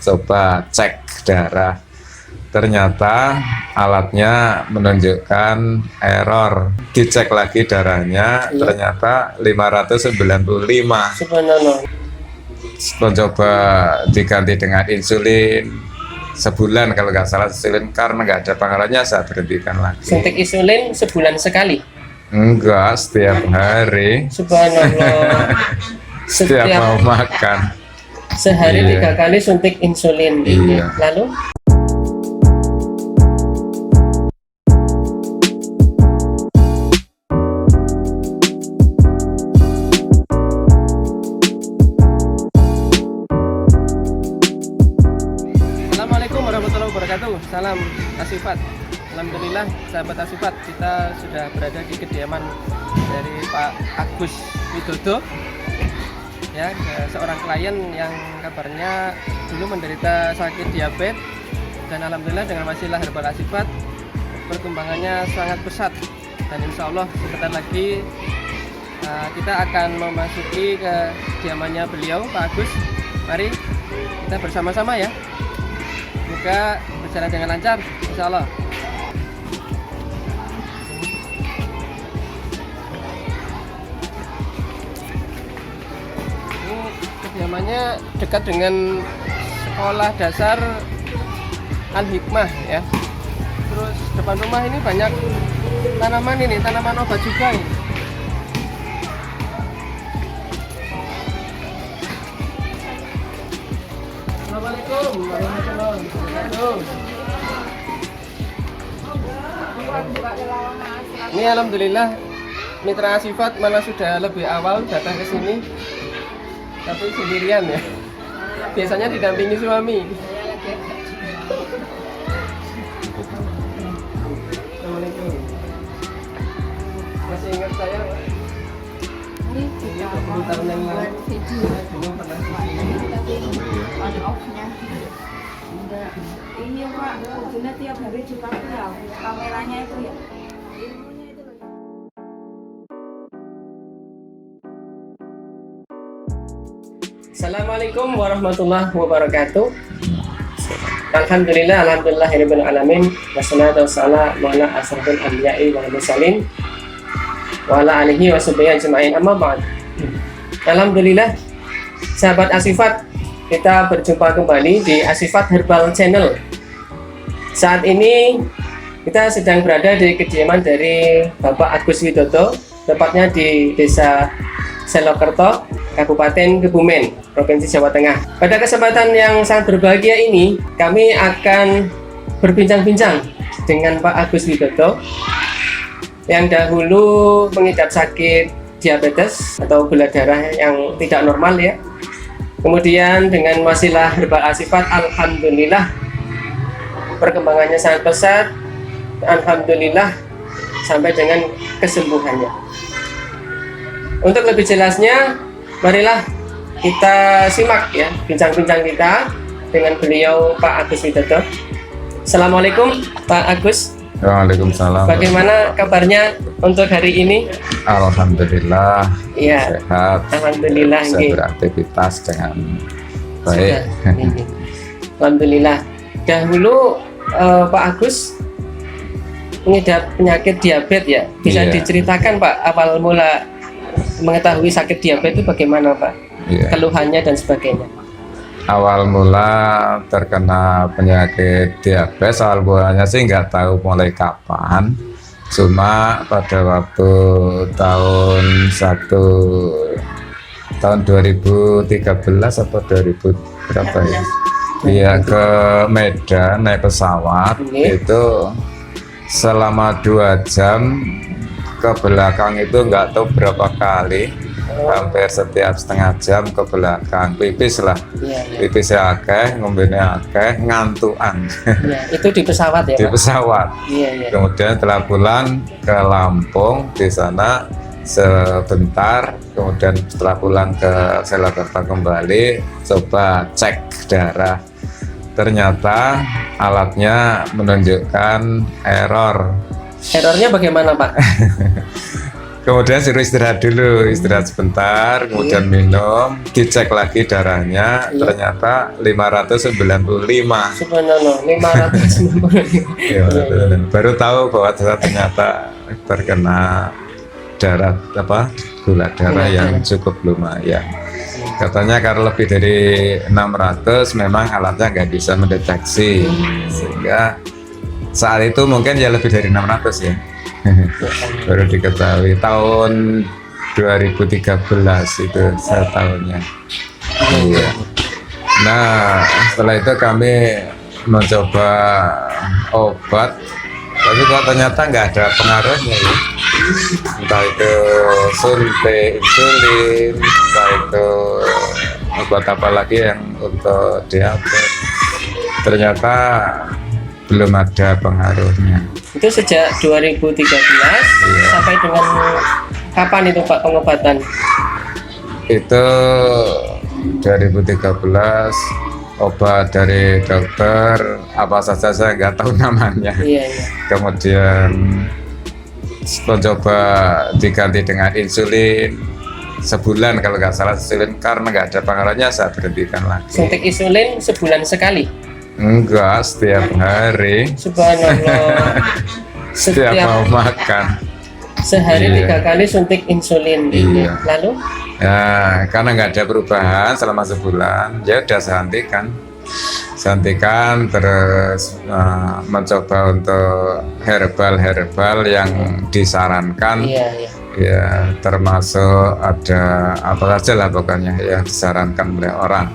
coba cek darah. Ternyata alatnya menunjukkan error. Dicek lagi darahnya, ternyata 595. Subhanallah. Mencoba diganti dengan insulin sebulan kalau nggak salah, insulin karena nggak ada pengaruhnya saya berhentikan lagi. Suntik insulin sebulan sekali? Enggak, setiap hari. Subhanallah. Setiap mau makan. Sehari 3 kali suntik insulin. Iya. Lalu Assalamualaikum warahmatullahi wabarakatuh. Salam Asifat. Alhamdulillah sahabat Asifat, kita sudah berada di kediaman dari Pak Agus Widodo, ya, seorang klien yang kabarnya dulu menderita sakit diabetes, dan alhamdulillah dengan wasilah Herbal Asifat perkembangannya sangat pesat, dan insya Allah sebentar lagi kita akan memasuki ke kediamannya beliau, Pak Agus. Mari kita bersama-sama ya, semoga berjalan dengan lancar insya Allah. Kediamannya dekat dengan sekolah dasar Al-Hikmah ya. Terus depan rumah ini banyak tanaman, ini tanaman obat juga ini. Assalamualaikum warahmatullahi wabarakatuh. Ini alhamdulillah mitra Asifat malah sudah lebih awal datang ke sini, tapi sendirian ya. Biasanya didampingi suami. Assalamualaikum. Masih ingat saya, Pak? Ini 20 tahun yang lalu. Dulu pernah kesini. On off-nya enggak. Iya Pak, fotonya tiap hari dipakai ya, kameranya itu ya. Assalamualaikum warahmatullahi wabarakatuh. Alhamdulillah, alhamdulillahirabbil alamin. Wassalatu wassalamu ala asrofil anbiya'i wal mursalin wa ala alihi wa sahbihi ajma'in, amma ba'd. Alhamdulillah, sahabat Asifat, kita berjumpa kembali di Asifat Herbal Channel. Saat ini kita sedang berada di kediaman dari Bapak Agus Widodo, tepatnya di Desa Selokerto, Kabupaten Kebumen, Provinsi Jawa Tengah. Pada kesempatan yang sangat berbahagia ini, kami akan berbincang-bincang dengan Pak Agus Widodo yang dahulu mengidap sakit diabetes atau gula darah yang tidak normal ya. Kemudian dengan wasilah Herbal Asifat, alhamdulillah perkembangannya sangat pesat, alhamdulillah sampai dengan kesembuhannya. Untuk lebih jelasnya, marilah kita simak ya bincang-bincang kita dengan beliau Pak Agus Widodo. Assalamualaikum Pak Agus. Waalaikumsalam. Bagaimana kabarnya untuk hari ini? Alhamdulillah. Iya. Sehat. Alhamdulillah. Bisa beraktivitas dengan baik. Alhamdulillah. Dahulu Pak Agus mengidap penyakit diabetes ya. Bisa diceritakan Pak awal mula mengetahui sakit diabetes itu bagaimana Pak? Keluhannya dan sebagainya. Awal mula terkena penyakit diabetes, awal mulanya sih nggak tahu mulai kapan. Cuma pada waktu tahun 2013 atau 2000 berapa ya? Iya, ke Medan naik pesawat. Itu selama 2 jam ke belakang itu nggak tahu berapa kali, hampir setiap setengah jam ke belakang, pipis lah, pipisnya akeh, ngombenya akeh, ngantuan. Itu di pesawat ya? Di pesawat. Kemudian setelah pulang ke Lampung, di sana sebentar, kemudian setelah pulang ke Selokerto kembali, coba cek darah. Ternyata alatnya menunjukkan error. Errornya bagaimana Pak? Kemudian suruh istirahat dulu, istirahat sebentar, kemudian minum, dicek lagi darahnya, Iya. ternyata 595. Subhanallah, 595. Ya, baru tahu bahwa saya ternyata terkena darah gula darah Gula yang darah. cukup lumayan. Katanya kalau lebih dari 600 memang alatnya nggak bisa mendeteksi, sehingga saat itu mungkin ya lebih dari 600 ya. Baru diketahui tahun 2013 itu saya tahunnya. Iya. Nah, setelah itu kami mencoba obat, tapi kok ternyata nggak ada pengaruhnya ya. Entah itu suntik insulin, entah itu obat apa lagi yang untuk diabetes, ternyata belum ada pengaruhnya. Itu sejak 2013 sampai dengan kapan itu Pak pengobatan? Itu 2013 obat dari dokter apa saja saya nggak tahu namanya. Iya, iya. Kemudian mencoba diganti dengan insulin sebulan kalau nggak salah, insulin karena nggak ada pengaruhnya saya berhentikan lagi. Suntik insulin sebulan sekali. Enggak, setiap hari, Subhanallah. setiap mau makan. Sehari Iya. 3 kali suntik insulin. Iya. Lalu Ya, karena nggak ada perubahan selama sebulan, ya udah saya hentikan terus mencoba untuk herbal yang disarankan. iya, iya. Ya, termasuk ada apa saja lah pokoknya yang disarankan oleh orang,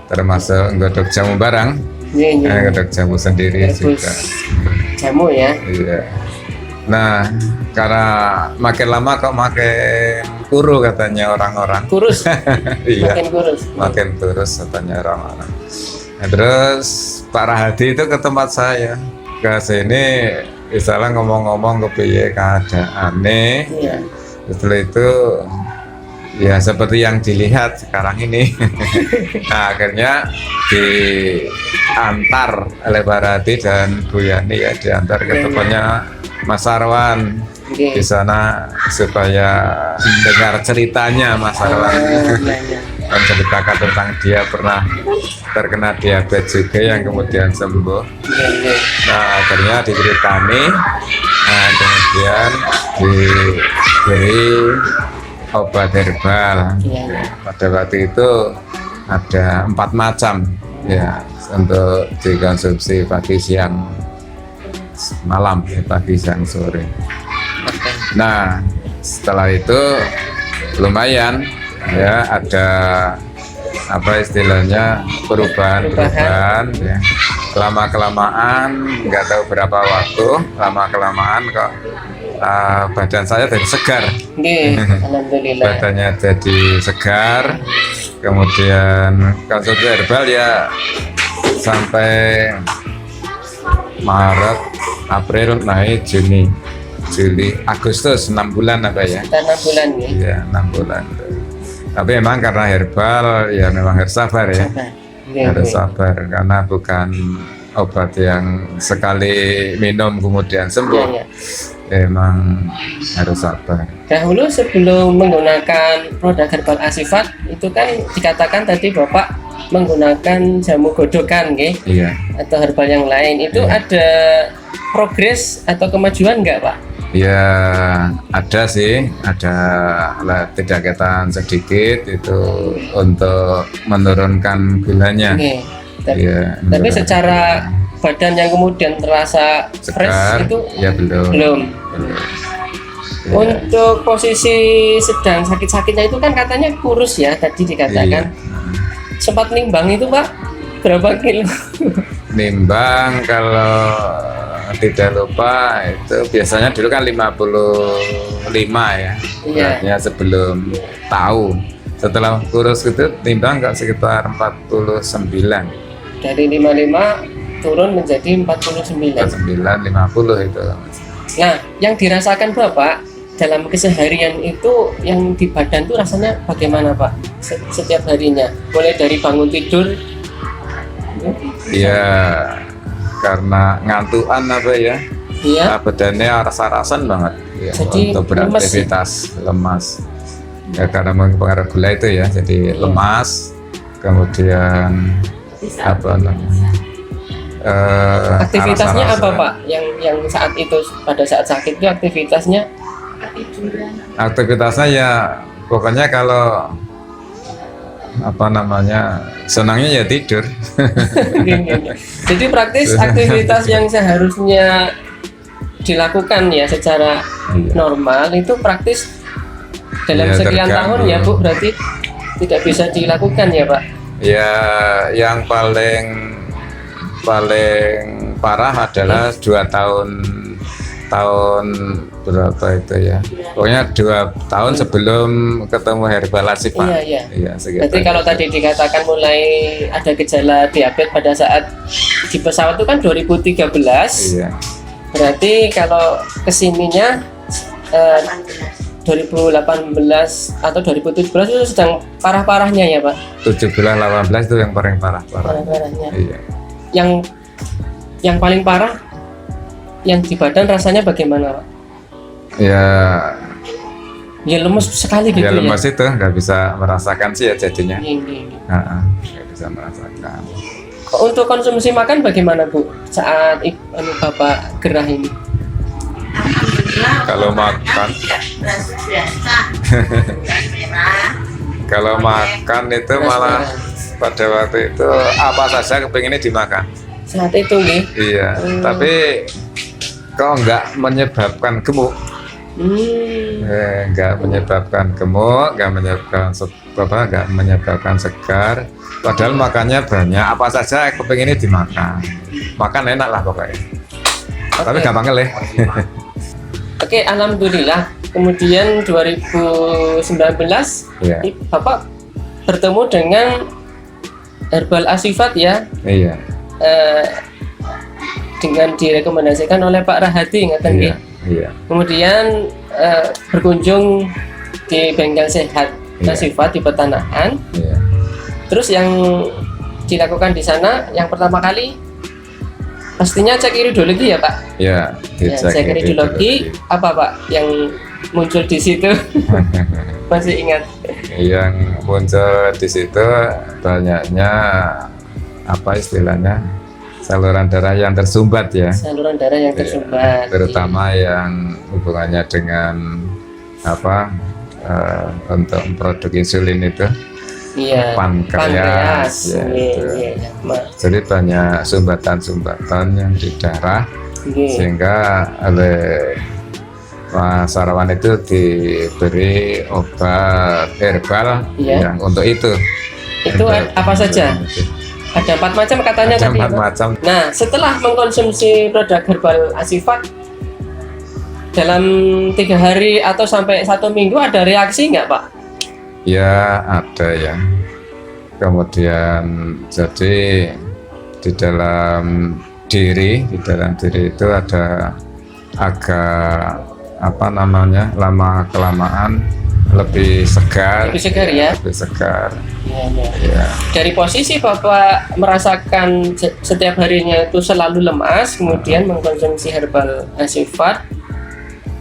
termasuk nggodok jamu barang, Iya, iya. nggodok jamu sendiri Herbus. juga. Jamu ya. Iya. Nah, karena makin lama kok makin kuru katanya orang-orang. Kurus. Iya, Makin kurus. makin kurus katanya orang-orang. Nah, terus Pak Rahadi itu ke tempat saya, ke sini, misalnya ngomong-ngomong kepiye keadaannya. Iya. Setelah itu ya seperti yang dilihat sekarang ini. Nah, akhirnya diantar oleh Pak Rahadi dan Bu Yani ya, diantar ke tempatnya Mas Arwan Oke. di sana supaya dengar ceritanya Mas Arwan. Iya, iya. Menceritakan tentang dia pernah terkena diabetes juga yang kemudian sembuh. Iya, iya. Nah, akhirnya diceritani, nah, kemudian diberi obat herbal. Iya, iya. Pada waktu itu ada 4 macam ya untuk dikonsumsi pagi, siang, malam, pagi, siang, sore. Oke. Nah, setelah itu lumayan ya, ada apa istilahnya perubahan ya. Lama-kelamaan nggak tahu berapa waktu, lama-kelamaan kok badan saya jadi segar, Oke, alhamdulillah. badannya jadi segar. Kemudian konsumsi herbal ya sampai Maret, April, Mei, Juni, Juli, Agustus, 6 bulan apa ya? Kita 6 bulan ya. Iya, 6 bulan. Tapi memang karena herbal ya memang harus sabar ya. Oke, Harus oke. sabar karena bukan obat yang sekali minum kemudian Iya, sembuh. iya. Memang harus sabar. Dahulu sebelum menggunakan produk herbal Asifat itu kan dikatakan tadi Bapak menggunakan jamu godokan nggih, Iya. atau herbal yang lain itu Iya. ada progres atau kemajuan nggak Pak? Ya ada sih, ada tindakan sedikit itu untuk menurunkan gulanya. Oke. Ta- Iya, Tapi menurunkan secara badan yang kemudian terasa fresh segar, itu ya belum. belum. Belum. Ya, Untuk posisi sedang sakit-sakitnya itu kan katanya kurus ya tadi iya. dikatakan. Sempat nimbang itu Pak berapa kilo? Nimbang kalau tidak lupa itu biasanya dulu kan 55 ya. Iya. Beratnya sebelum tahu. Setelah kurus itu timbang nggak sekitar 49. Dari 55 turun menjadi 49. 50 itu. Nah, yang dirasakan Bapak dalam keseharian itu yang di badan tuh rasanya bagaimana Pak? Setiap harinya, mulai dari bangun tidur. Ya karena ngantuan apa ya, Iya. badannya rasa-rasan banget ya, Jadi untuk beraktivitas lemas. Ya karena pengaruh gula itu ya, jadi lemas, kemudian apa namanya? Aktivitasnya apa rasa-rasa. Pak? Yang saat itu pada saat sakit itu aktivitasnya? Aktivitasnya ya pokoknya kalau apa namanya senangnya ya tidur. Jadi praktis aktivitas yang seharusnya dilakukan ya secara Iya. normal itu praktis dalam Ya, sekian terganggu. tahun ya Bu, berarti tidak bisa dilakukan ya Pak? Ya yang paling parah adalah 2 tahun berapa itu ya, pokoknya 2 tahun sebelum ketemu herbal Asifat. Iya. Iya, sekitar Berarti kalau itu. tadi dikatakan mulai ada gejala diabetes pada saat di pesawat itu kan 2013. Iya. Berarti kalau kesininya 2018 atau 2017 itu sedang parah-parahnya ya Pak? 17-18 itu yang paling parah. Parah-parahnya. Iya. Yang paling parah yang di badan rasanya bagaimana Pak? Ya, Ya lemes sekali gitu ya ya? lemas itu nggak bisa merasakan sih ya jadinya. Iya. Nggak bisa merasakan. Untuk konsumsi makan bagaimana Bu saat Bapak gerah ini? Kalau makan, kalau makan itu malah pada waktu itu apa saja kepinginnya dimakan. Saat itu nih. Iya, tapi kok nggak menyebabkan gemuk. Nggak menyebabkan gemuk, nggak menyebabkan segar. Padahal makannya banyak, apa saja kepinginnya dimakan. Makan enak lah pokoknya. Tapi gampang ngelih. Oke, alhamdulillah. Kemudian 2019 Iya. Bapak bertemu dengan Herbal Asifat ya, Iya. dengan direkomendasikan oleh Pak Rahadi ngaten Iya. nggih. Iya. Kemudian berkunjung di bengkel sehat Iya. Asifat di Petanahan. Iya. Terus yang dilakukan di sana yang pertama kali pastinya cek iridologi ya Pak. Ya, Ya, cek iridologi apa Pak yang muncul di situ? Masih ingat? Yang muncul di situ banyaknya apa istilahnya saluran darah yang tersumbat ya. Saluran darah yang tersumbat. Terutama yang hubungannya dengan apa untuk produk insulin itu. Iya. Pankreas, ya, itu. Iya. Jadi banyak sumbatan-sumbatan yang di darah Iya. sehingga oleh Mas Sarawan itu diberi obat herbal Iya. yang untuk itu. Itu apa saja? Ada 4 macam katanya Ada tadi. 4 Pak. macam. Nah, setelah mengkonsumsi produk herbal Asifat dalam 3 hari atau sampai 1 minggu ada reaksi nggak Pak? Ya ada ya. Kemudian jadi di dalam diri itu ada agak apa namanya lama kelamaan lebih segar. Lebih segar ya? Lebih segar. Iya. Ya. Dari posisi Bapak merasakan setiap harinya itu selalu lemas, kemudian mengkonsumsi herbal Asifat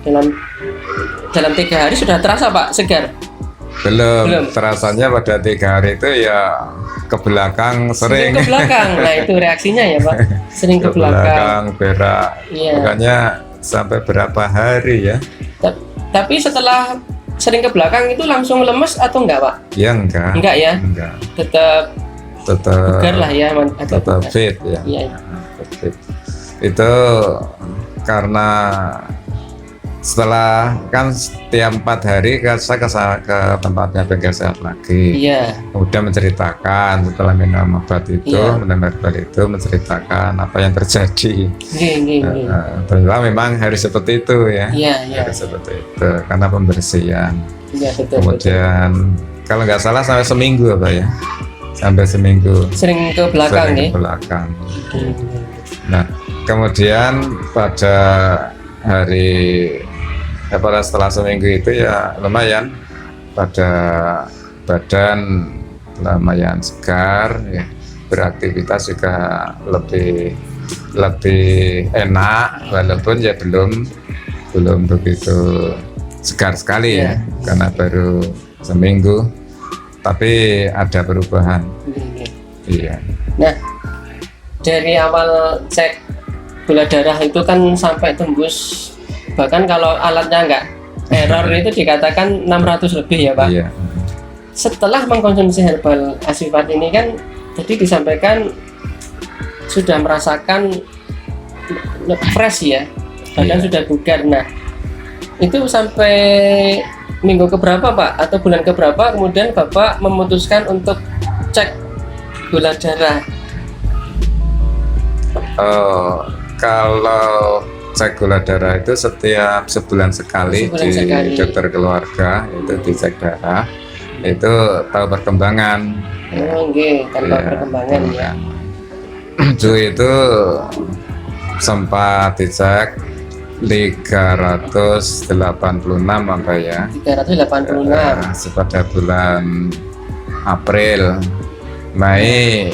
dalam 3 hari sudah terasa Pak segar? Belum. Terasanya pada 3 hari itu ya ke belakang sering. Ke belakang. Nah, itu reaksinya ya Pak. Sering ke belakang. berak. Iya. Makanya sampai berapa hari ya? Tapi setelah sering ke belakang itu langsung lemes atau enggak Pak? Ya enggak. Enggak ya? Enggak. Tetap bugar lah ya. Tetap fit ya. Iya. Fit. Itu karena setelah kan setiap 4 hari saya ke tempatnya bengkel sehat lagi. Iya. Kemudian menceritakan setelah minum obat itu, Iya. minum herbal itu, menceritakan apa yang terjadi. Nggih. Ternyata memang harus seperti itu ya. Iya. Harus seperti itu karena pembersihan. Iya, betul. Kemudian kalau nggak salah sampai seminggu apa ya? Sampai seminggu. Sering ke belakang Sering ya. ke belakang. Nah, kemudian pada pada setelah seminggu itu ya lumayan pada badan lumayan segar ya, beraktivitas juga lebih lebih enak, walaupun ya belum begitu segar sekali ya, karena baru seminggu, tapi ada perubahan. Iya. Nah, dari awal cek gula darah itu kan sampai tembus, bahkan kalau alatnya enggak error itu dikatakan 600 lebih ya Pak. Iya. Setelah mengkonsumsi herbal Asifat ini kan tadi disampaikan sudah merasakan fresh ya, badan sudah bugar. Nah, itu sampai minggu keberapa Pak atau bulan keberapa kemudian Bapak memutuskan untuk cek gula darah? Kalau cek gula darah itu setiap sebulan sekali di dokter keluarga, itu dicek darah, itu tahu perkembangan. Tanpa perkembangan ya. Dulu itu sempat dicek 386 apa ya? 386. Pada bulan April, Mei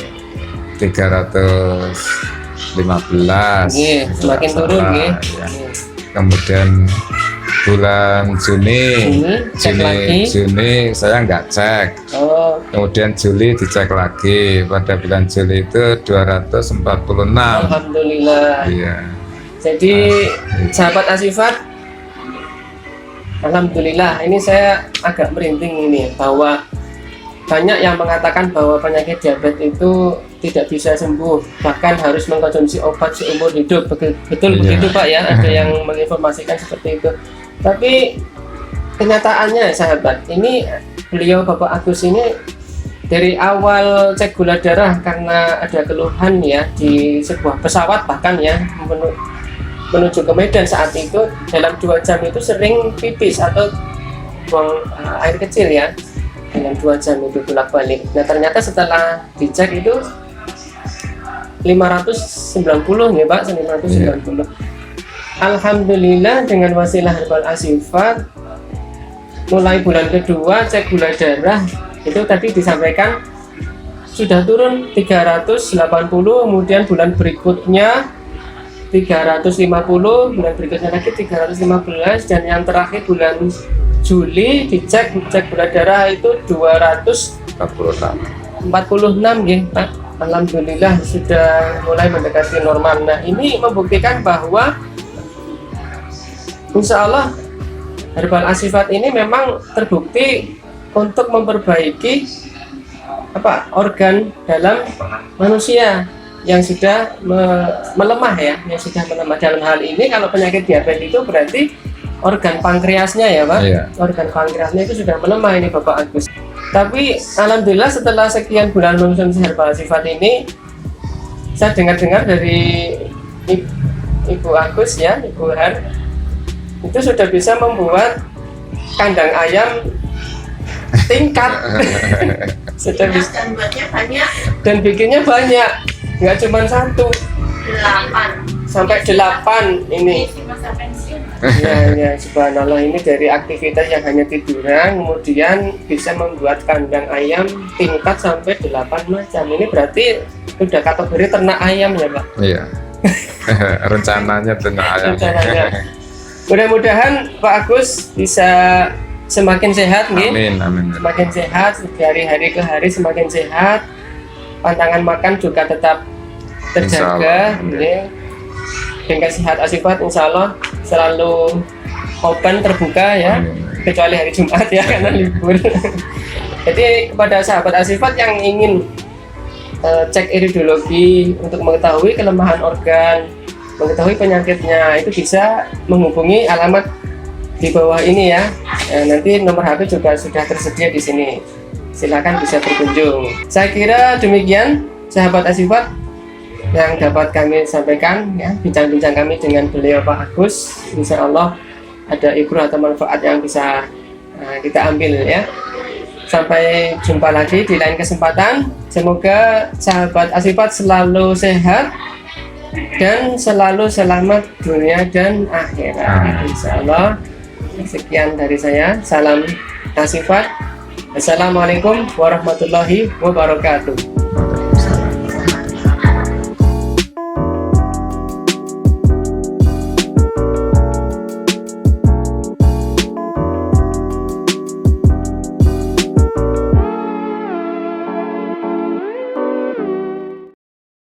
315. Semakin turun ya. Kemudian bulan Juni saya nggak cek. Kemudian Juli dicek lagi. Pada bulan Juli itu 246. Alhamdulillah. Iya. Jadi sahabat Asifat, alhamdulillah, ini saya agak merinding ini bahwa banyak yang mengatakan bahwa penyakit diabetes itu tidak bisa sembuh, bahkan harus mengkonsumsi obat seumur hidup. Betul begitu Pak ya? Ada yang menginformasikan seperti itu. Tapi kenyataannya sahabat, ini beliau Bapak Agus ini dari awal cek gula darah karena ada keluhan ya di sebuah pesawat, bahkan ya menuju ke Medan saat itu dalam 2 jam itu sering pipis atau buang air kecil ya, dalam 2 jam itu bolak-balik. Nah ternyata setelah dicek itu 590 ya Pak, 590. Alhamdulillah dengan wasilah herbal Asifat, mulai bulan kedua cek gula darah itu tadi disampaikan sudah turun 380, kemudian bulan berikutnya 350, bulan berikutnya lagi 315, dan yang terakhir bulan Juli dicek gula darah itu 246 ya Pak. Alhamdulillah sudah mulai mendekati normal. Nah ini membuktikan bahwa insya Allah herbal Asifat ini memang terbukti untuk memperbaiki organ dalam manusia yang sudah melemah ya, yang sudah melemah. Dalam hal ini kalau penyakit diabetes itu berarti organ pankreasnya ya Pak, organ pankreasnya itu sudah melemah ini Bapak Agus. Tapi alhamdulillah setelah sekian bulan mengkonsumsi herbal Asifat ini, saya dengar dari Ibu Agus ya, Ibu Har, itu sudah bisa membuat kandang ayam tingkat. Sudah bisa, dan bikinnya banyak, nggak cuma 1, 8 sampai 8 ini. Ya, subhanallah, ini dari aktivitas yang hanya tiduran kemudian bisa membuat kandang ayam tingkat sampai 8 macam. Ini berarti sudah kategori ternak ayam ya Pak? Iya. Rencananya ternak ayam. Mudah-mudahan Pak Agus bisa semakin sehat nih. Amin. Semakin sehat, dari hari ke hari semakin sehat. Pantangan makan juga tetap terjaga. Dengan sehat Asifat insya Allah selalu open, terbuka ya. Kecuali hari Jumat ya karena libur. Jadi kepada sahabat Asifat yang ingin cek iridologi untuk mengetahui kelemahan organ, mengetahui penyakitnya, itu bisa menghubungi alamat di bawah ini ya. Nanti nomor HP juga sudah tersedia di sini. Silakan bisa berkunjung. Saya kira demikian sahabat Asifat yang dapat kami sampaikan ya, bincang-bincang kami dengan beliau Pak Agus. Insya Allah ada ibrah atau manfaat yang bisa kita ambil ya. Sampai jumpa lagi di lain kesempatan. Semoga sahabat Asifat selalu sehat dan selalu selamat dunia dan akhirat. Insya Allah. Sekian dari saya. Salam Asifat. Assalamualaikum warahmatullahi wabarakatuh.